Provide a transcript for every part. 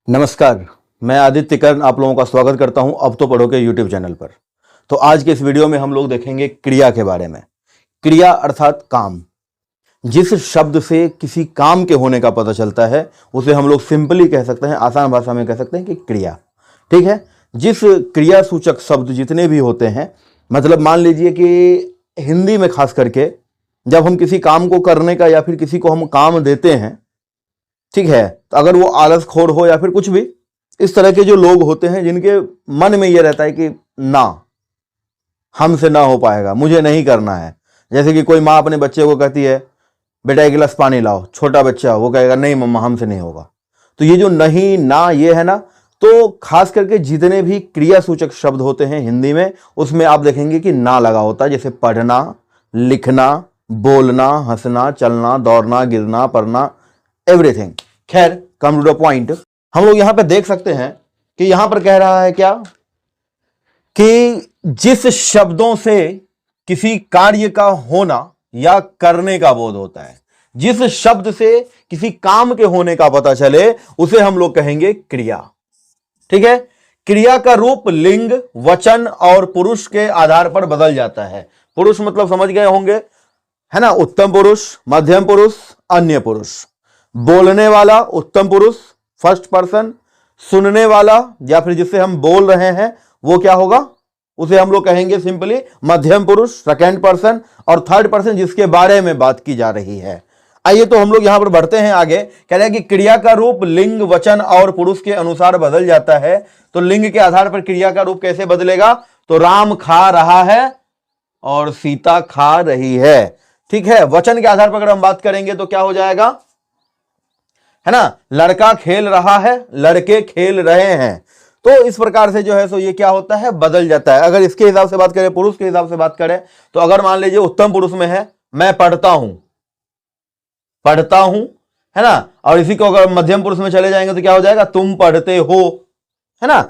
नमस्कार, मैं आदित्य कर्ण आप लोगों का स्वागत करता हूं अब तो पढ़ो के यूट्यूब चैनल पर। तो आज के इस वीडियो में हम लोग देखेंगे क्रिया के बारे में। क्रिया अर्थात काम। जिस शब्द से किसी काम के होने का पता चलता है उसे हम लोग सिंपली कह सकते हैं, आसान भाषा में कह सकते हैं कि क्रिया। ठीक है। जिस क्रिया सूचक शब्द जितने भी होते हैं, मतलब मान लीजिए कि हिंदी में खास करके जब हम किसी काम को करने का या फिर किसी को हम काम देते हैं, ठीक है, तो अगर वो आलसखोर हो या फिर कुछ भी इस तरह के जो लोग होते हैं जिनके मन में ये रहता है कि ना, हमसे ना हो पाएगा, मुझे नहीं करना है। जैसे कि कोई माँ अपने बच्चे को कहती है बेटा एक गिलास पानी लाओ, छोटा बच्चा वो कहेगा नहीं मम्मा हमसे नहीं होगा। तो ये जो नहीं ना ये है ना, तो खास करके जितने भी क्रिया सूचक शब्द होते हैं हिंदी में उसमें आप देखेंगे कि ना लगा होता है। जैसे पढ़ना, लिखना, बोलना, हंसना, चलना, दौड़ना, गिरना, पढ़ना, एवरीथिंग। खैर, कम टू द पॉइंट। हम लोग यहां पे देख सकते हैं कि यहां पर कह रहा है क्या कि जिस शब्दों से किसी कार्य का होना या करने का बोध होता है, जिस शब्द से किसी काम के होने का पता चले उसे हम लोग कहेंगे क्रिया। ठीक है। क्रिया का रूप लिंग, वचन और पुरुष के आधार पर बदल जाता है। पुरुष मतलब समझ गए होंगे, है ना, उत्तम पुरुष, मध्यम पुरुष, अन्य पुरुष। बोलने वाला उत्तम पुरुष फर्स्ट पर्सन, सुनने वाला या फिर जिससे हम बोल रहे हैं वो क्या होगा, उसे हम लोग कहेंगे सिंपली मध्यम पुरुष सेकंड पर्सन, और थर्ड पर्सन जिसके बारे में बात की जा रही है। आइए तो हम लोग यहां पर बढ़ते हैं आगे। कह रहे हैं कि क्रिया का रूप लिंग, वचन और पुरुष के अनुसार बदल जाता है। तो लिंग के आधार पर क्रिया का रूप कैसे बदलेगा, तो राम खा रहा है और सीता खा रही है। ठीक है। वचन के आधार पर अगर हम बात करेंगे तो क्या हो जाएगा, है ना, लड़का खेल रहा है, लड़के खेल रहे हैं। तो इस प्रकार से जो है सो ये क्या होता है, बदल जाता है। अगर इसके हिसाब से बात करें, पुरुष के हिसाब से बात करें, तो अगर मान लीजिए उत्तम पुरुष में है मैं पढ़ता हूं, है ना, और इसी को अगर मध्यम पुरुष में चले जाएंगे तो क्या हो जाएगा, तुम पढ़ते हो, है ना।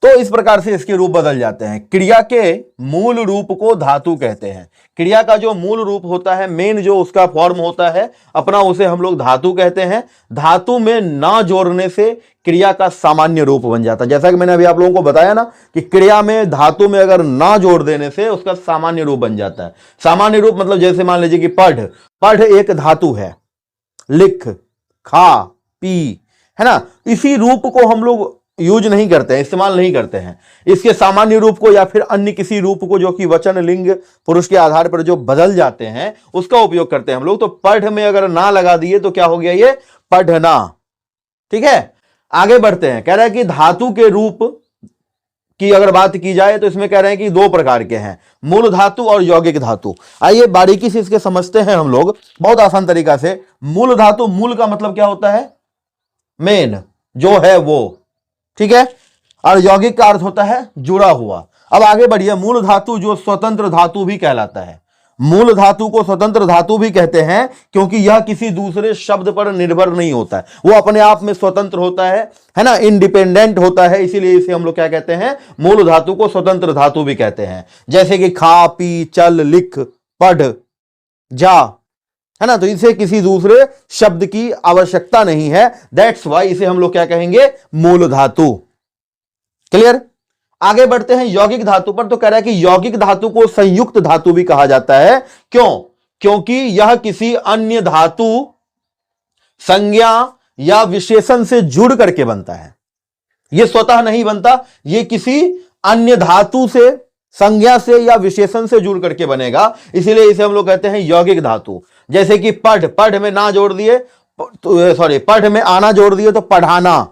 तो इस प्रकार से इसके रूप बदल जाते हैं। क्रिया के मूल रूप को धातु कहते हैं। क्रिया का जो मूल रूप होता है, मेन जो उसका फॉर्म होता है अपना, उसे हम लोग धातु कहते हैं। धातु में ना जोड़ने से क्रिया का सामान्य रूप बन जाता है। जैसा कि मैंने अभी आप लोगों को बताया ना कि क्रिया में धातु में अगर ना जोड़ देने से उसका सामान्य रूप बन जाता है। सामान्य रूप मतलब जैसे मान लीजिए कि पढ़, पढ़ एक धातु है, लिख, खा, पी, है ना, इसी रूप को हम लोग यूज नहीं करते हैं, इस्तेमाल नहीं करते हैं। इसके सामान्य रूप को या फिर अन्य किसी रूप को जो कि वचन, लिंग, पुरुष के आधार पर जो बदल जाते हैं उसका उपयोग करते हैं हम लोग। तो पढ़ में अगर ना लगा दिए तो क्या हो गया, ये पढ़ना। ठीक है। आगे बढ़ते हैं। कह रहा है कि धातु के रूप की अगर बात की जाए तो इसमें कह रहे हैं कि दो प्रकार के हैं, मूल धातु और यौगिक धातु। आइए बारीकी से इसके समझते हैं हम लोग बहुत आसान तरीका से। मूल धातु, मूल का मतलब क्या होता है, मेन, जो है वो। ठीक है। और यौगिक का अर्थ होता है जुड़ा हुआ। अब आगे बढ़िए। मूल धातु जो स्वतंत्र धातु भी कहलाता है। मूल धातु को स्वतंत्र धातु भी कहते हैं क्योंकि यह किसी दूसरे शब्द पर निर्भर नहीं होता है, वो अपने आप में स्वतंत्र होता है ना, इंडिपेंडेंट होता है। इसीलिए इसे हम लोग क्या कहते हैं, मूल धातु को स्वतंत्र धातु भी कहते हैं। जैसे कि खा, पी, चल, लिख, पढ़, जा, है ना, तो इसे किसी दूसरे शब्द की आवश्यकता नहीं है। दैट्स वाई इसे हम लोग क्या कहेंगे, मूल धातु। क्लियर। आगे बढ़ते हैं यौगिक धातु पर। तो कह रहा है कि यौगिक धातु को संयुक्त धातु भी कहा जाता है। क्यों, क्योंकि यह किसी अन्य धातु, संज्ञा या विशेषण से जुड़ करके बनता है। यह स्वतः नहीं बनता, यह किसी अन्य धातु से, संज्ञा से या विशेषण से जुड़ करके बनेगा। इसीलिए इसे हम लोग कहते हैं यौगिक धातु। जैसे कि पढ़, पढ़ में ना जोड़ दिए तो पढ़ में आना जोड़ दिए तो पढ़ाना।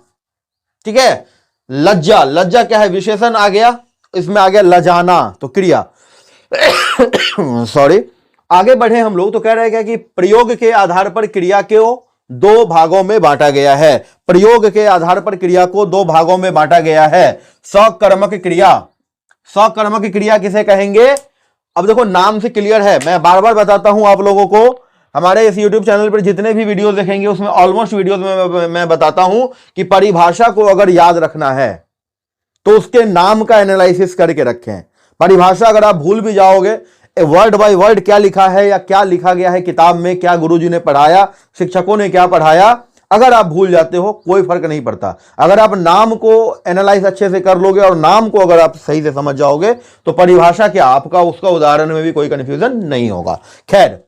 ठीक है। लज्जा, लज्जा क्या है, विशेषण आ गया, इसमें आ गया लजाना, तो क्रिया। सॉरी। आगे बढ़े हम लोग। तो कह रहे हैं कि प्रयोग के आधार पर क्रिया को दो भागों में बांटा गया है। प्रयोग के आधार पर क्रिया को दो भागों में बांटा गया है। सकर्मक क्रिया, सकर्मक क्रिया किसे कहेंगे, अब देखो नाम से क्लियर है। मैं बार बार बताता हूं आप लोगों को, हमारे इस YouTube चैनल पर जितने भी वीडियोस देखेंगे उसमें ऑलमोस्ट वीडियोस में मैं बताता हूं कि परिभाषा को अगर याद रखना है तो उसके नाम का एनालिसिस करके रखें। परिभाषा अगर आप भूल भी जाओगे, वर्ड बाय वर्ड क्या लिखा है या क्या लिखा गया है किताब में, क्या गुरुजी ने पढ़ाया, शिक्षकों ने क्या पढ़ाया, अगर आप भूल जाते हो कोई फर्क नहीं पड़ता, अगर आप नाम को एनालाइज अच्छे से कर लोगे और नाम को अगर आप सही से समझ जाओगे तो परिभाषा क्या आपका उसका उदाहरण में भी कोई कंफ्यूजन नहीं होगा। खैर,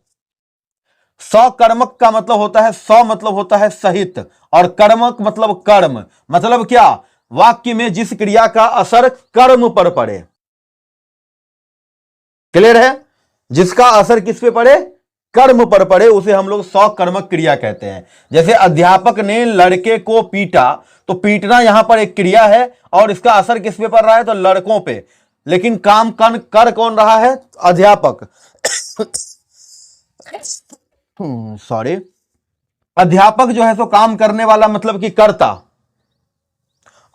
सकर्मक का मतलब होता है, स मतलब होता है सहित, और कर्मक मतलब कर्म। मतलब क्या, वाक्य में जिस क्रिया का असर कर्म पर पड़े। क्लियर है? जिसका असर किस पे पड़े? कर्म पर पड़े, उसे हम लोग सकर्मक क्रिया कहते हैं। जैसे अध्यापक ने लड़के को पीटा, तो पीटना यहां पर एक क्रिया है और इसका असर किस पे पड़ रहा है? तो लड़कों पे। लेकिन काम कर कौन रहा है? अध्यापक। सॉरी, अध्यापक जो है सो काम करने वाला, मतलब कि कर्ता,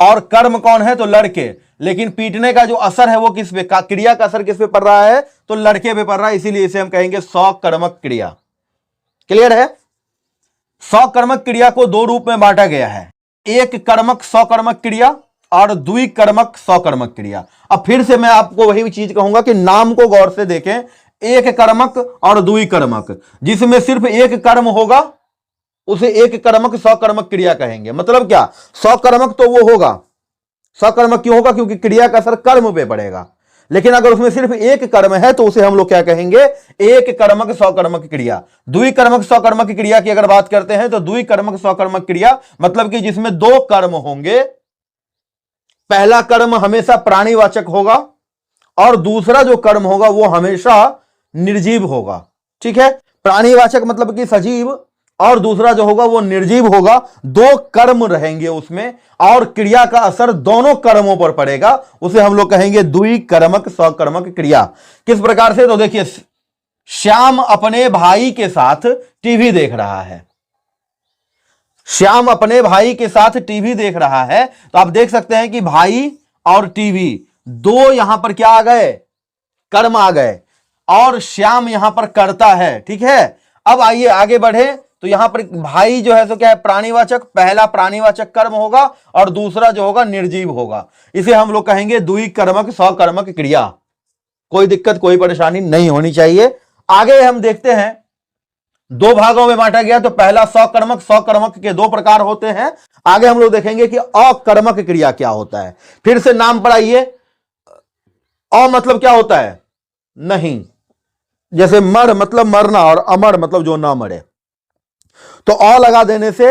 और कर्म कौन है? तो लड़के। लेकिन पीटने का जो असर है वो किस पे, क्रिया का असर किस पे पड़ रहा है? तो लड़के पे पड़ रहा है, इसीलिए इसे हम कहेंगे सकर्मक क्रिया। क्लियर है? सकर्मक क्रिया को दो रूप में बांटा गया है, एक कर्मक सकर्मक क्रिया और द्विकर्मक सकर्मक क्रिया। अब फिर से मैं आपको वही चीज कहूंगा कि नाम को गौर से देखें, एक कर्मक और द्विकर्मक। जिसमें सिर्फ एक कर्म होगा उसे एक कर्मक सकर्मक क्रिया कहेंगे। मतलब क्या, सकर्मक तो वो होगा, सकर्मक क्यों होगा? क्योंकि क्रिया का असर कर्म पे पड़ेगा। लेकिन अगर उसमें सिर्फ एक कर्म है तो उसे हम लोग क्या कहेंगे? एक कर्मक सकर्मक क्रिया। द्विकर्मक सकर्मक क्रिया की अगर बात करते हैं तो द्विकर्मक सकर्मक क्रिया मतलब कि जिसमें दो कर्म होंगे, पहला कर्म हमेशा प्राणीवाचक होगा और दूसरा जो कर्म होगा वो हमेशा निर्जीव होगा। ठीक है? प्राणीवाचक मतलब कि सजीव, और दूसरा जो होगा वो निर्जीव होगा। दो कर्म रहेंगे उसमें और क्रिया का असर दोनों कर्मों पर पड़ेगा, उसे हम लोग कहेंगे द्विकर्मक सकर्मक क्रिया। किस प्रकार से? तो देखिए, श्याम अपने भाई के साथ टीवी देख रहा है। श्याम अपने भाई के साथ टीवी देख रहा है, तो आप देख सकते हैं कि भाई और टीवी दो यहां पर क्या आ गए? कर्म आ गए, और श्याम यहां पर कर्ता है। ठीक है? अब आइए आगे बढ़े, तो यहां पर भाई जो है तो क्या है? प्राणीवाचक। पहला प्राणीवाचक कर्म होगा और दूसरा जो होगा निर्जीव होगा। इसे हम लोग कहेंगे द्विकर्मक सकर्मक क्रिया। कोई दिक्कत, कोई परेशानी नहीं होनी चाहिए। आगे हम देखते हैं, दो भागों में बांटा गया, तो पहला सकर्मक। सकर्मक के दो प्रकार होते हैं। आगे हम लोग देखेंगे कि अकर्मक क्रिया क्या होता है। फिर से नाम पढ़ाइए। अ मतलब क्या होता है? नहीं। जैसे मर मतलब मरना और अमर मतलब जो ना मरे, तो अ लगा देने से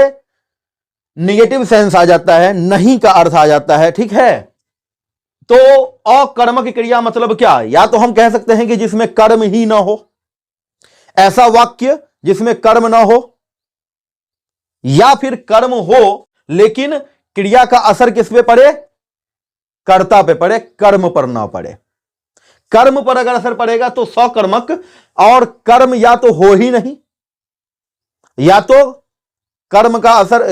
निगेटिव सेंस आ जाता है, नहीं का अर्थ आ जाता है। ठीक है? तो अकर्मक क्रिया मतलब क्या? या तो हम कह सकते हैं कि जिसमें कर्म ही ना हो, ऐसा वाक्य जिसमें कर्म ना हो, या फिर कर्म हो लेकिन क्रिया का असर किस पे पड़े? कर्ता पे पड़े, कर्म पर ना पड़े। कर्म पर अगर असर पड़ेगा तो सकर्मक, और कर्म या तो हो ही नहीं, या तो कर्म का असर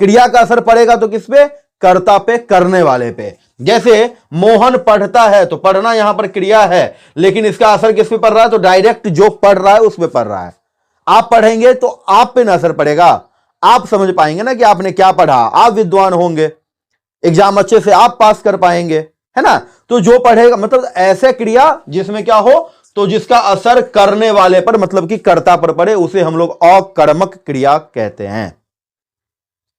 क्रिया का असर पड़ेगा तो किस पे? कर्ता पे, करने वाले पे। जैसे मोहन पढ़ता है, तो पढ़ना यहां पर क्रिया है, लेकिन इसका असर किस पे पड़ रहा है? तो डायरेक्ट जो पढ़ रहा है उस पे पड़ रहा है। आप पढ़ेंगे तो आप पे ना असर पड़ेगा, आप समझ पाएंगे ना कि आपने क्या पढ़ा, आप विद्वान होंगे, एग्जाम अच्छे से आप पास कर पाएंगे, है ना? तो जो पढ़ेगा, मतलब ऐसे क्रिया जिसमें क्या हो, तो जिसका असर करने वाले पर मतलब कि कर्ता पर पड़े, उसे हम लोग अकर्मक क्रिया कहते हैं।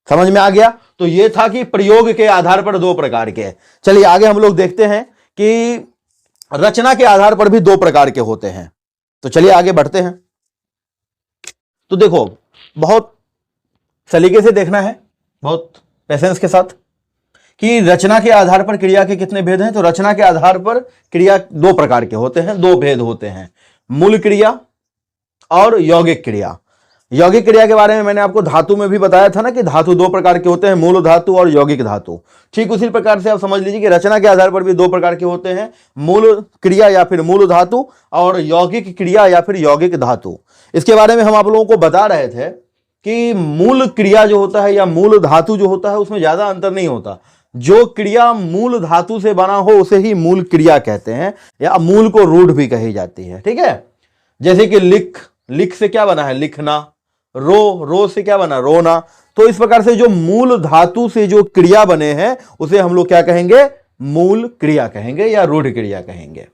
समझ में आ गया? तो यह था कि प्रयोग के आधार पर दो प्रकार के। चलिए आगे हम लोग देखते हैं कि रचना के आधार पर भी दो प्रकार के होते हैं। तो चलिए आगे बढ़ते हैं। तो देखो, बहुत सलीके से देखना है, बहुत पेशेंस के साथ, कि रचना के आधार पर क्रिया के कितने भेद हैं। तो रचना के आधार पर क्रिया दो प्रकार के होते हैं, दो भेद होते हैं, मूल क्रिया और यौगिक क्रिया। यौगिक क्रिया के बारे में मैंने आपको धातु में भी बताया था ना कि धातु दो प्रकार के होते हैं, मूल धातु और यौगिक धातु। ठीक उसी प्रकार से आप समझ लीजिए कि रचना के आधार पर भी दो प्रकार के होते हैं, मूल क्रिया या फिर मूल धातु, और यौगिक क्रिया या फिर यौगिक धातु। इसके बारे में हम आप लोगों को बता रहे थे कि मूल क्रिया जो होता है या मूल धातु जो होता है उसमें ज्यादा अंतर नहीं होता। जो क्रिया मूल धातु से बना हो उसे ही मूल क्रिया कहते हैं, या मूल को रूढ़ भी कही जाती है। ठीक है? जैसे कि लिख, लिख से क्या बना है? लिखना। रो, रो से क्या बना? रोना। तो इस प्रकार से जो मूल धातु से जो क्रिया बने हैं उसे हम लोग क्या कहेंगे? मूल क्रिया कहेंगे या रूढ़ क्रिया कहेंगे।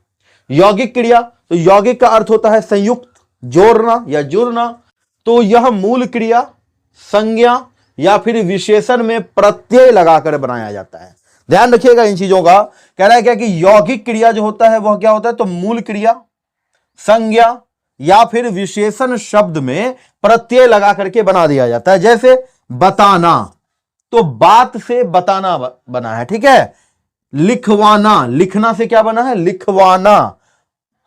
यौगिक क्रिया, तो यौगिक का अर्थ होता है संयुक्त, जोड़ना या जुड़ना। तो यह मूल क्रिया संज्ञा या फिर विशेषण में प्रत्यय लगाकर बनाया जाता है। ध्यान रखिएगा इन चीजों का। कह रहा है क्या कि यौगिक क्रिया जो होता है वह क्या होता है, तो मूल क्रिया, संज्ञा या फिर विशेषण शब्द में प्रत्यय लगा करके बना दिया जाता है। जैसे बताना, तो बात से बताना बना है, ठीक है। लिखवाना, लिखना से क्या बना है, लिखवाना।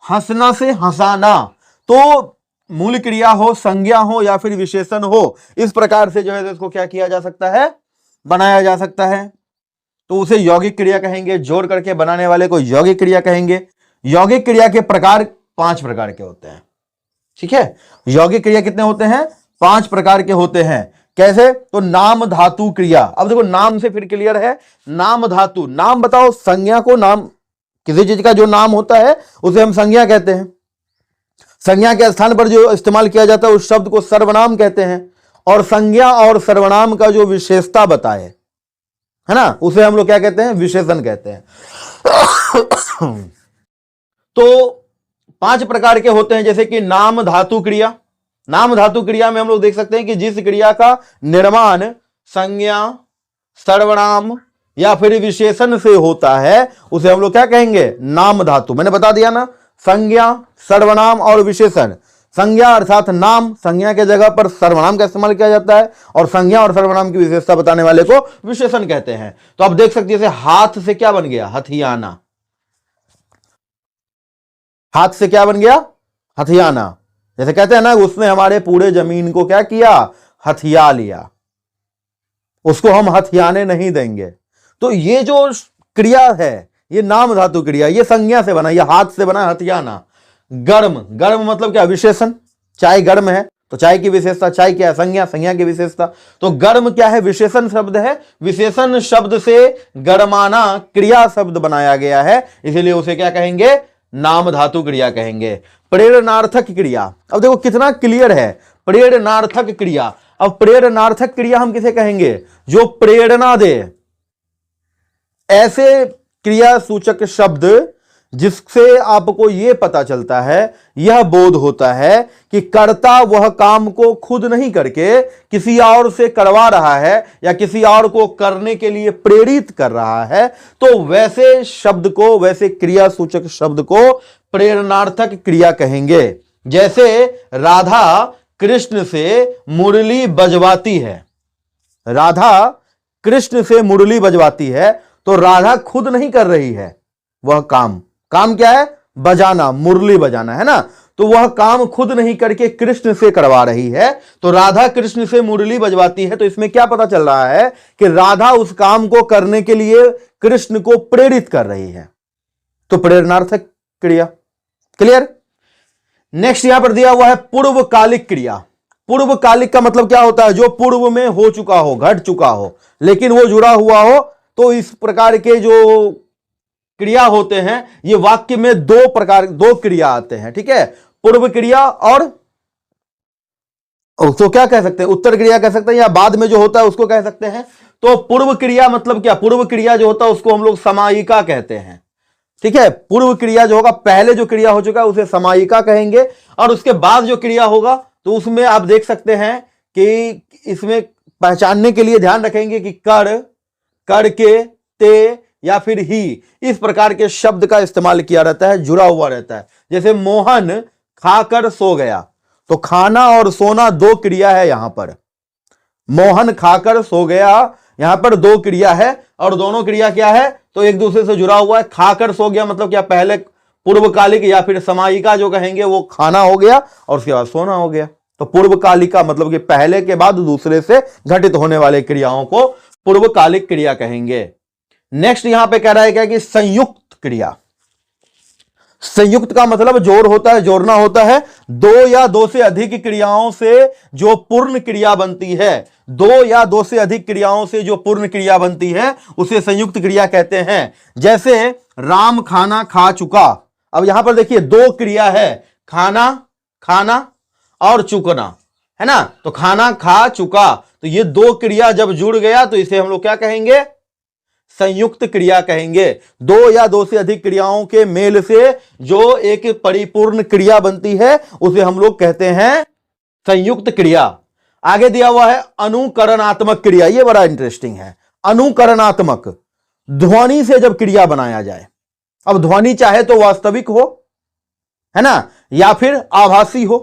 हंसना से हंसाना। तो मूल क्रिया हो, संज्ञा हो या फिर विशेषण हो, इस प्रकार से जो है इसको क्या किया जा सकता है, बनाया जा सकता है। तो उसे यौगिक क्रिया कहेंगे। जोड़ करके बनाने वाले को यौगिक क्रिया कहेंगे। यौगिक क्रिया के प्रकार 5 प्रकार के होते हैं, ठीक है। यौगिक क्रिया कितने होते हैं, 5 प्रकार के होते हैं। कैसे, तो नाम धातु क्रिया। अब देखो नाम से फिर क्लियर है, नाम धातु, नाम बताओ, संज्ञा को, नाम किसी चीज का जो नाम होता है उसे हम संज्ञा कहते हैं। संज्ञा के स्थान पर जो इस्तेमाल किया जाता है उस शब्द को सर्वनाम कहते हैं। और संज्ञा और सर्वनाम का जो विशेषता बताए, है ना, उसे हम लोग क्या कहते हैं, विशेषण कहते हैं। तो 5 प्रकार के होते हैं, जैसे कि नाम धातु क्रिया। नाम धातु क्रिया में हम लोग देख सकते हैं कि जिस क्रिया का निर्माण संज्ञा, सर्वनाम या फिर विशेषण से होता है उसे हम लोग क्या कहेंगे, नाम धातु। मैंने बता दिया ना, संज्ञा, सर्वनाम और विशेषण। संज्ञा अर्थात नाम, संज्ञा के जगह पर सर्वनाम का इस्तेमाल किया जाता है, और संज्ञा और सर्वनाम की विशेषता बताने वाले को विशेषण कहते हैं। तो आप देख सकते हैं हाथ से क्या बन गया, हथियाना। हाथ से क्या बन गया, हथियाना। जैसे कहते हैं ना, उसने हमारे पूरे जमीन को क्या किया, हथिया लिया, उसको हम हथियाने नहीं देंगे। तो ये जो क्रिया है ये नाम धातु क्रिया, ये संज्ञा से बना, ये हाथ से बना, हथियाना। गर्म, गर्म मतलब क्या, विशेषण। चाय गर्म है तो चाय की विशेषता, चाय क्या है, संज्ञा, संज्ञा की विशेषता। तो गर्म क्या है, विशेषण शब्द है। विशेषण शब्द से गर्माना क्रिया शब्द बनाया गया है, इसीलिए उसे क्या कहेंगे, नाम धातु क्रिया कहेंगे। प्रेरणार्थक क्रिया, अब देखो कितना क्लियर है, प्रेरणार्थक क्रिया। अब प्रेरणार्थक क्रिया हम किसे कहेंगे, जो प्रेरणा दे। ऐसे क्रिया सूचक शब्द जिससे आपको यह पता चलता है, यह बोध होता है कि कर्ता वह काम को खुद नहीं करके किसी और से करवा रहा है या किसी और को करने के लिए प्रेरित कर रहा है, तो वैसे शब्द को, वैसे क्रिया सूचक शब्द को प्रेरणार्थक क्रिया कहेंगे। जैसे राधा कृष्ण से मुरली बजवाती है, राधा कृष्ण से मुरली बजवाती है, तो राधा खुद नहीं कर रही है वह काम। काम क्या है, बजाना, मुरली बजाना, है ना। तो वह काम खुद नहीं करके कृष्ण से करवा रही है, तो राधा कृष्ण से मुरली बजवाती है। तो इसमें क्या पता चल रहा है कि राधा उस काम को करने के लिए कृष्ण को प्रेरित कर रही है। तो प्रेरणार्थक क्रिया, क्लियर। नेक्स्ट यहां पर दिया हुआ है पूर्वकालिक क्रिया। पूर्वकालिक का मतलब क्या होता है, जो पूर्व में हो चुका हो, घट चुका हो, लेकिन वो जुड़ा हुआ हो। तो इस प्रकार के जो क्रिया होते हैं, ये वाक्य में 2 क्रिया आते हैं, ठीक है। पूर्व क्रिया और उसको क्या कह सकते हैं, उत्तर क्रिया कह सकते हैं, या बाद में जो होता है उसको कह सकते हैं। तो पूर्व क्रिया मतलब क्या, पूर्व क्रिया जो होता है उसको हम लोग समायिका कहते हैं, ठीक है। पूर्व क्रिया जो होगा, पहले जो क्रिया हो चुका है उसे समायिका कहेंगे, और उसके बाद जो क्रिया होगा तो उसमें आप देख सकते हैं कि इसमें पहचानने के लिए ध्यान रखेंगे कि कर, करके, ते या फिर ही, इस प्रकार के शब्द का इस्तेमाल किया रहता है, जुड़ा हुआ रहता है। जैसे मोहन खाकर सो गया, तो खाना और सोना 2 क्रिया है यहां पर। मोहन खाकर सो गया, यहां पर 2 क्रिया है, और दोनों क्रिया क्या है, तो एक दूसरे से जुड़ा हुआ है। खाकर सो गया मतलब क्या, पहले पूर्वकालिक या फिर समायिका जो कहेंगे वो खाना हो गया, और उसके बाद सोना हो गया। तो पूर्वकालिका मतलब कि पहले के बाद दूसरे से घटित होने वाले क्रियाओं को पूर्वकालिक क्रिया कहेंगे। नेक्स्ट यहां पे कह रहा है क्या कि संयुक्त क्रिया। संयुक्त का मतलब जोड़ होता है, जोड़ना होता है। 2 या 2 से अधिक क्रियाओं से जो पूर्ण क्रिया बनती है, 2 या 2 से अधिक क्रियाओं से जो पूर्ण क्रिया बनती है उसे संयुक्त क्रिया कहते हैं। जैसे राम खाना खा चुका। अब यहां पर देखिए 2 क्रिया है, खाना, खाना और चुकना, है ना। तो खाना खा चुका, तो ये 2 क्रिया जब जुड़ गया तो इसे हम लोग क्या कहेंगे, संयुक्त क्रिया कहेंगे। 2 या 2 से अधिक क्रियाओं के मेल से जो एक परिपूर्ण क्रिया बनती है उसे हम लोग कहते हैं संयुक्त क्रिया। आगे दिया हुआ है अनुकरणात्मक क्रिया, ये बड़ा इंटरेस्टिंग है। अनुकरणात्मक, ध्वनि से जब क्रिया बनाया जाए। अब ध्वनि चाहे तो वास्तविक हो, है ना, या फिर आभासी हो,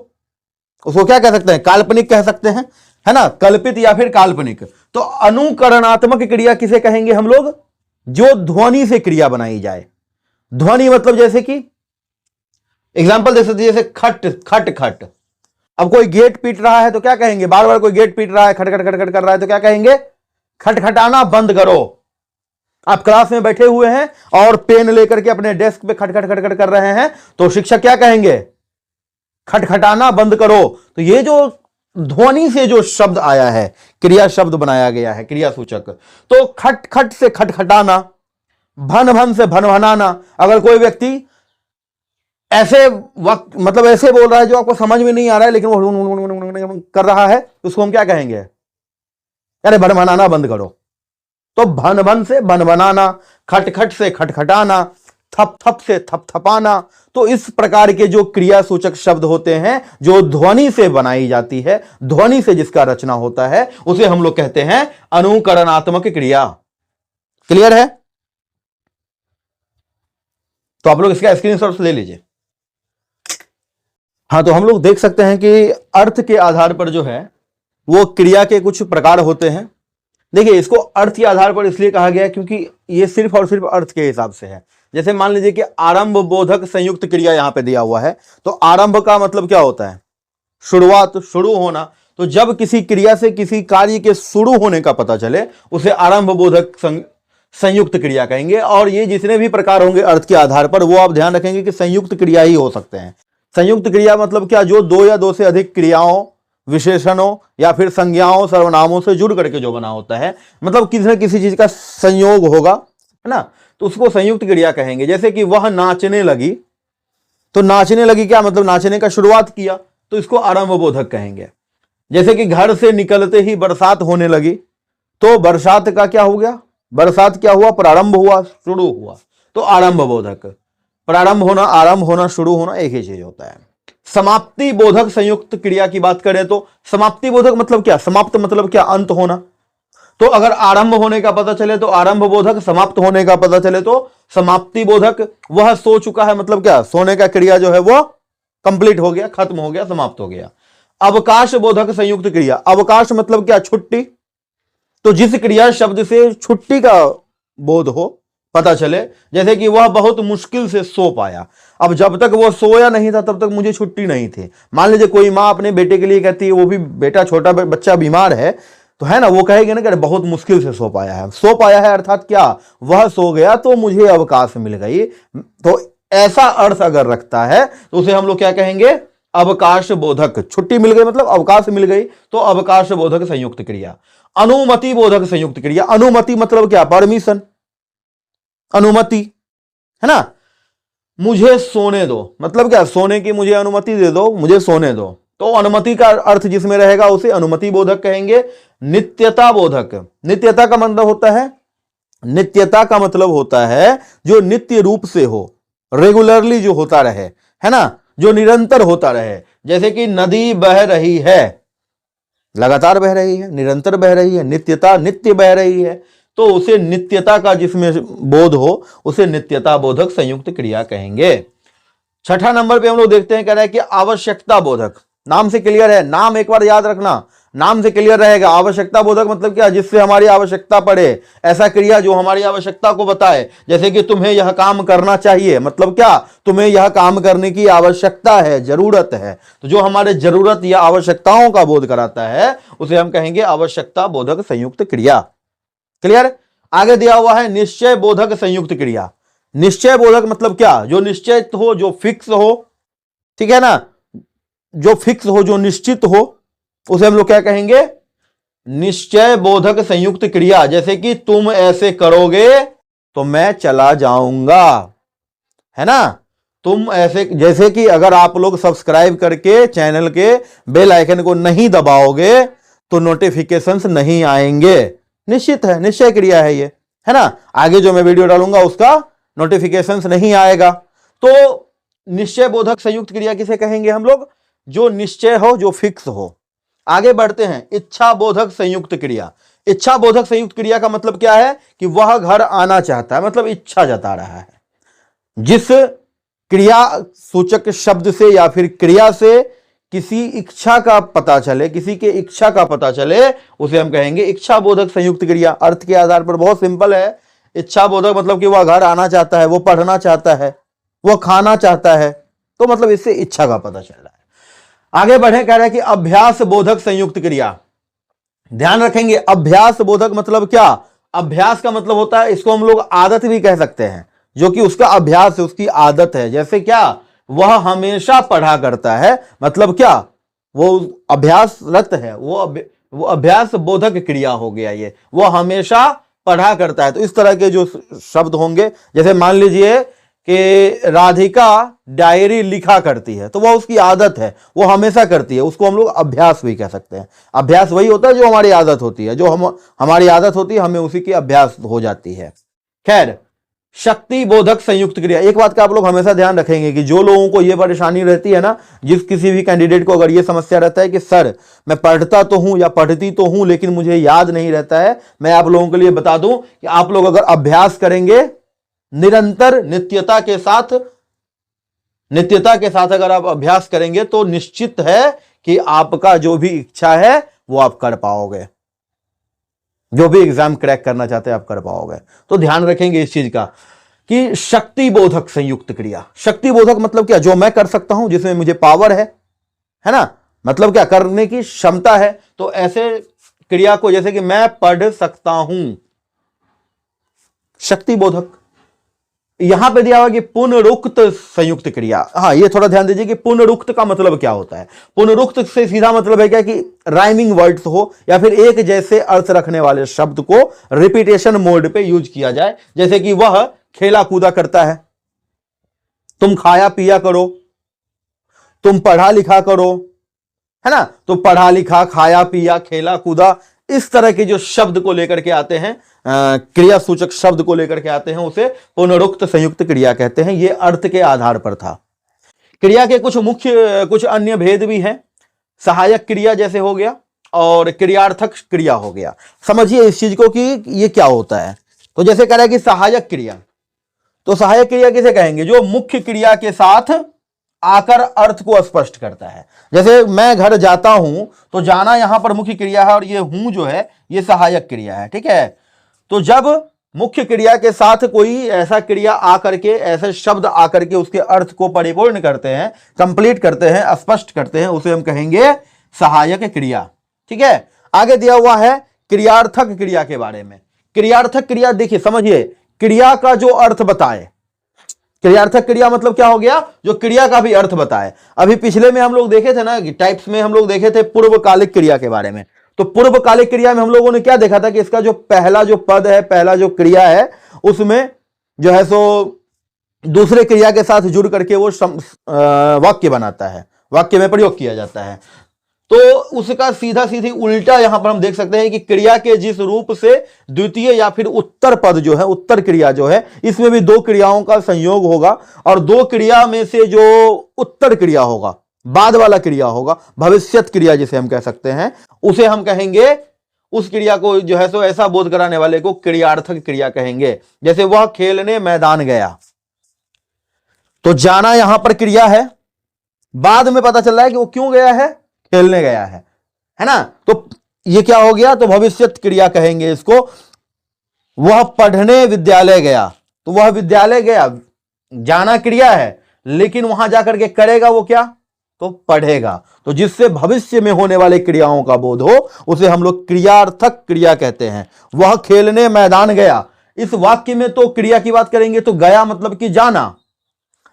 उसको क्या कह सकते हैं, काल्पनिक कह सकते हैं, है ना, कल्पित या फिर काल्पनिक। तो अनुकरणात्मक क्रिया किसे कहेंगे हम लोग, जो ध्वनि से क्रिया बनाई जाए। ध्वनि मतलब जैसे कि एग्जाम्पल दे सकते, जैसे खट खट खट। अब कोई गेट पीट रहा है तो क्या कहेंगे, बार बार कोई गेट पीट रहा है, खटखट खटखट कर रहा है तो क्या कहेंगे, खटखटाना बंद करो। आप क्लास में बैठे हुए हैं और पेन लेकर के अपने डेस्क पे खटखट खटखट कर रहे हैं तो शिक्षक क्या कहेंगे, खटखटाना बंद करो। तो ये जो ध्वनि से जो शब्द आया है, क्रिया शब्द बनाया गया है, क्रिया सूचक। तो खट खट से खटखटाना, भन भन से भन भनाना। अगर कोई व्यक्ति ऐसे वक्त मतलब ऐसे बोल रहा है जो आपको समझ में नहीं आ रहा है लेकिन वो कर रहा है, उसको हम क्या कहेंगे, अरे भन भनाना बंद करो। तो भन भन से भन भनाना, खटखट से खटखटाना, थप थप से थपथपाना। तो इस प्रकार के जो क्रिया सूचक शब्द होते हैं जो ध्वनि से बनाई जाती है, ध्वनि से जिसका रचना होता है, उसे हम लोग कहते हैं अनुकरणात्मक क्रिया। क्लियर है? तो आप लोग इसका स्क्रीनशॉट ले लीजिए। हाँ, तो हम लोग देख सकते हैं कि अर्थ के आधार पर जो है वो क्रिया के कुछ प्रकार होते हैं। देखिए, इसको अर्थ के आधार पर इसलिए कहा गया क्योंकि ये सिर्फ और सिर्फ अर्थ के हिसाब से है। जैसे मान लीजिए कि आरंभ बोधक संयुक्त क्रिया यहां पे दिया हुआ है, तो आरंभ का मतलब क्या होता है, शुरुआत, शुरू होना। तो जब किसी क्रिया से किसी कार्य के शुरू होने का पता चले उसे आरंभ बोधक संयुक्त क्रिया कहेंगे। और ये जितने भी प्रकार होंगे अर्थ के आधार पर वो आप ध्यान रखेंगे कि संयुक्त क्रिया ही हो सकते हैं। संयुक्त क्रिया मतलब क्या, जो दो या दो से अधिक क्रियाओं, विशेषणों या फिर संज्ञाओं, सर्वनामों से जुड़ करके जो बना होता है, मतलब किसी न किसी चीज का संयोग होगा, है ना, तो उसको संयुक्त क्रिया कहेंगे। जैसे कि वह नाचने लगी, तो नाचने लगी क्या मतलब, नाचने का शुरुआत किया, तो इसको आरंभ बोधक कहेंगे। जैसे कि घर से निकलते ही बरसात होने लगी, तो बरसात का क्या हो गया, बरसात क्या हुआ, प्रारंभ हुआ, शुरू हुआ, तो आरंभ बोधक। प्रारंभ होना, आरंभ होना, शुरू होना एक ही चीज होता है। समाप्ति बोधक संयुक्त क्रिया की बात करें तो समाप्ति बोधक मतलब क्या, समाप्त मतलब क्या, अंत होना। तो अगर आरंभ होने का पता चले तो आरंभ बोधक, समाप्त होने का पता चले तो समाप्ति बोधक। वह सो चुका है मतलब क्या, सोने का क्रिया जो है वो कंप्लीट हो गया, खत्म हो गया, समाप्त हो गया। अवकाश बोधक संयुक्त क्रिया, अवकाश मतलब क्या, छुट्टी। तो जिस क्रिया शब्द से छुट्टी का बोध हो, पता चले, जैसे कि वह बहुत मुश्किल से सो पाया। अब जब तक वो सोया नहीं था तब तक मुझे छुट्टी नहीं थी। मान लीजिए कोई माँ अपने बेटे के लिए कहती है, वो भी बेटा, छोटा बच्चा बीमार है, तो है ना, वो कहेगी ना कि बहुत मुश्किल से सो पाया है। सो पाया है अर्थात क्या, वह सो गया तो मुझे अवकाश मिल गई। तो ऐसा अर्थ अगर रखता है तो उसे हम लोग क्या कहेंगे, अवकाश बोधक। छुट्टी मिल गई मतलब अवकाश मिल गई, तो अवकाश बोधक संयुक्त क्रिया। अनुमति बोधक संयुक्त क्रिया, अनुमति मतलब क्या, परमिशन, अनुमति, है ना। मुझे सोने दो मतलब क्या, सोने की मुझे अनुमति दे दो, मुझे सोने दो। तो अनुमति का अर्थ जिसमें रहेगा उसे अनुमति बोधक कहेंगे। नित्यता बोधक, नित्यता का मतलब होता है, नित्यता का मतलब होता है जो नित्य रूप से हो, रेगुलरली जो होता रहे, है ना, जो निरंतर होता रहे। जैसे कि नदी बह रही है, लगातार बह रही है, निरंतर बह रही है, नित्यता, नित्य बह रही है, तो उसे नित्यता का जिसमें बोध हो उसे नित्यता बोधक संयुक्त क्रिया कहेंगे। छठा नंबर पे हम लोग देखते हैं, कह रहा है कि आवश्यकता बोधक। नाम से क्लियर है, नाम एक बार याद रखना, नाम से क्लियर रहेगा। आवश्यकता बोधक मतलब क्या, जिससे हमारी आवश्यकता पड़े, ऐसा क्रिया जो हमारी आवश्यकता को बताए। जैसे कि तुम्हें यह काम करना चाहिए मतलब क्या, तुम्हें यह काम करने की आवश्यकता है, जरूरत है। तो जो हमारे जरूरत या आवश्यकताओं का बोध कराता है उसे हम कहेंगे आवश्यकता बोधक संयुक्त क्रिया। क्लियर? आगे दिया हुआ है निश्चय बोधक संयुक्त क्रिया। निश्चय बोधक मतलब क्या, जो निश्चित हो, जो फिक्स हो, ठीक है ना, जो फिक्स हो, जो निश्चित हो, उसे हम लोग क्या कहेंगे, निश्चय बोधक संयुक्त क्रिया। जैसे कि तुम ऐसे करोगे तो मैं चला जाऊंगा, है ना। तुम ऐसे, जैसे कि अगर आप लोग सब्सक्राइब करके चैनल के बेल आइकन को नहीं दबाओगे तो नोटिफिकेशंस नहीं आएंगे। निश्चित है, निश्चय क्रिया है ये, है ना। आगे जो मैं वीडियो डालूंगा उसका नोटिफिकेशंस नहीं आएगा। तो निश्चय बोधक संयुक्त क्रिया किसे कहेंगे हम लोग, जो निश्चय हो, जो फिक्स हो। आगे बढ़ते हैं, इच्छा बोधक संयुक्त क्रिया। इच्छा बोधक संयुक्त क्रिया का मतलब क्या है कि वह घर आना चाहता है, मतलब इच्छा जता रहा है। जिस क्रिया सूचक शब्द से या फिर क्रिया से किसी इच्छा का पता चले, किसी के इच्छा का पता चले, उसे हम कहेंगे इच्छा बोधक संयुक्त क्रिया। अर्थ के आधार पर बहुत सिंपल है। इच्छा बोधक मतलब कि वह घर आना चाहता है, वो पढ़ना चाहता है, वह खाना चाहता है, तो मतलब इससे इच्छा का पता चल रहा है। आगे बढ़े, कह रहा है कि अभ्यास बोधक संयुक्त क्रिया। ध्यान रखेंगे, अभ्यास बोधक मतलब क्या? अभ्यास का मतलब होता है, इसको हम लोग आदत भी कह सकते हैं, जो कि उसका अभ्यास है, उसकी आदत है। जैसे क्या? वह हमेशा पढ़ा करता है, मतलब क्या? वो अभ्यासरत है, वो अभ्यास बोधक क्रिया हो गया ये, वो हमेशा पढ़ा करता है। तो इस तरह के जो शब्द होंगे, जैसे मान लीजिए कि राधिका डायरी लिखा करती है, तो वह उसकी आदत है, वो हमेशा करती है, उसको हम लोग अभ्यास भी कह सकते हैं। अभ्यास वही होता है जो हमारी आदत होती है, जो हमारी आदत होती है, हमें उसी की अभ्यास हो जाती है। खैर, शक्ति बोधक संयुक्त क्रिया। एक बात का आप लोग हमेशा ध्यान रखेंगे कि जो लोगों को यह परेशानी रहती है ना, जिस किसी भी कैंडिडेट को अगर यह समस्या रहता है कि सर मैं पढ़ता तो हूं या पढ़ती तो हूं लेकिन मुझे याद नहीं रहता है, मैं आप लोगों के लिए बता दूं कि आप लोग अगर अभ्यास करेंगे निरंतर नित्यता के साथ अगर आप अभ्यास करेंगे तो निश्चित है कि आपका जो भी इच्छा है वो आप कर पाओगे, जो भी एग्जाम क्रैक करना चाहते हैं आप कर पाओगे। तो ध्यान रखेंगे इस चीज का कि शक्ति बोधक संयुक्त क्रिया। शक्ति बोधक मतलब क्या? जो मैं कर सकता हूं, जिसमें मुझे पावर है ना, मतलब क्या? करने की क्षमता है। तो ऐसे क्रिया को, जैसे कि मैं पढ़ सकता हूं, शक्ति बोधक। यहां पे दिया हुआ कि पुनरुक्त संयुक्त क्रिया। हाँ, ये थोड़ा ध्यान दीजिए कि पुनरुक्त का मतलब क्या होता है। पुनरुक्त से सीधा मतलब है क्या कि राइमिंग वर्ड्स हो या फिर एक जैसे अर्थ रखने वाले शब्द को रिपीटेशन मोड पे यूज किया जाए। जैसे कि वह खेला कूदा करता है, तुम खाया पिया करो, तुम पढ़ा लिखा करो, है ना। तो पढ़ा लिखा, खाया पिया, खेला कूदा, इस तरह के जो शब्द को लेकर के आते हैं, क्रिया सूचक शब्द को लेकर के आते हैं, उसे पुनरुक्त संयुक्त क्रिया कहते हैं। यह अर्थ के आधार पर था। क्रिया के कुछ अन्य भेद भी हैं। सहायक क्रिया जैसे हो गया और क्रियार्थक क्रिया हो गया। समझिए इस चीज को कि ये क्या होता है। तो जैसे कह रहा है कि सहायक क्रिया, तो सहायक क्रिया किसे कहेंगे? जो मुख्य क्रिया के साथ आकर अर्थ को स्पष्ट करता है। जैसे मैं घर जाता हूं, तो जाना यहां पर मुख्य क्रिया है और ये हूं जो है ये सहायक क्रिया है, ठीक है। तो जब मुख्य क्रिया के साथ कोई ऐसा क्रिया आकर के, ऐसे शब्द आकर के उसके अर्थ को परिपूर्ण करते हैं, कंप्लीट करते हैं, स्पष्ट करते हैं, उसे हम कहेंगे सहायक क्रिया, ठीक है। आगे दिया हुआ है क्रियार्थक क्रिया के बारे में। क्रियार्थक क्रिया देखिए, समझिए, क्रिया का जो अर्थ बताए। क्रियार्थक क्रिया मतलब क्या हो गया? जो क्रिया का भी अर्थ बताए। अभी पिछले में हम लोग देखे थे ना, टाइप्स में हम लोग देखे थे पूर्वकालिक क्रिया के बारे में। तो पूर्वकालिक क्रिया में हम लोगों ने क्या देखा था कि इसका जो पहला जो पद है, पहला जो क्रिया है, उसमें जो है सो दूसरे क्रिया के साथ जुड़ करके वो वाक्य बनाता है, वाक्य में प्रयोग किया जाता है। तो उसका सीधा सीधी उल्टा यहां पर हम देख सकते हैं कि क्रिया के जिस रूप से द्वितीय या फिर उत्तर पद जो है, उत्तर क्रिया जो है, इसमें भी दो क्रियाओं का संयोग होगा और दो क्रिया में से जो उत्तर क्रिया होगा, बाद वाला क्रिया होगा, भविष्यत क्रिया जिसे हम कह सकते हैं, उसे हम कहेंगे, उस क्रिया को जो है सो ऐसा बोध कराने वाले को क्रियार्थक क्रिया कहेंगे। जैसे वह खेलने मैदान गया, तो जाना यहां पर क्रिया है, बाद में पता चल रहा है कि वो क्यों गया है, खेलने गया है ना। तो ये क्या हो गया? तो भविष्यत क्रिया कहेंगे इसको। वह पढ़ने विद्यालय गया, तो वह विद्यालय गया, जाना क्रिया है, लेकिन वहां जाकर के करेगा वो क्या? तो पढ़ेगा। तो जिससे भविष्य में होने वाले क्रियाओं का बोध हो, उसे हम लोग क्रियार्थक क्रिया कहते हैं। वह खेलने मैदान गया, इस वाक्य में तो क्रिया की बात करेंगे तो गया मतलब कि जाना,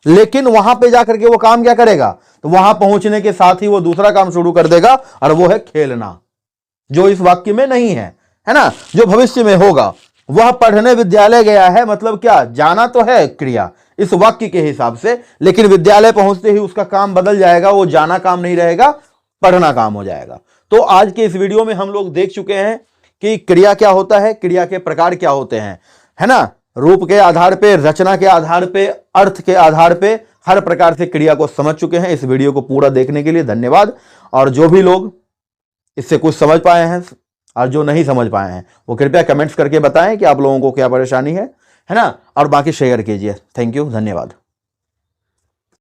लेकिन वहां पे जाकर के वो काम क्या करेगा? तो वहां पहुंचने के साथ ही वो दूसरा काम शुरू कर देगा और वो है खेलना, जो इस वाक्य में नहीं है ना, जो भविष्य में होगा। वह पढ़ने विद्यालय गया है, मतलब क्या? जाना तो है क्रिया इस वाक्य के हिसाब से, लेकिन विद्यालय पहुंचते ही उसका काम बदल जाएगा, वो जाना काम नहीं रहेगा, पढ़ना काम हो जाएगा। तो आज के इस वीडियो में हम लोग देख चुके हैं कि क्रिया क्या होता है, क्रिया के प्रकार क्या होते हैं, है ना। रूप के आधार पे, रचना के आधार पे, अर्थ के आधार पे, हर प्रकार से क्रिया को समझ चुके हैं। इस वीडियो को पूरा देखने के लिए धन्यवाद। और जो भी लोग इससे कुछ समझ पाए हैं, और जो नहीं समझ पाए हैं वो कृपया कमेंट्स करके बताएं कि आप लोगों को क्या परेशानी है ना, और बाकी शेयर कीजिए। थैंक यू, धन्यवाद।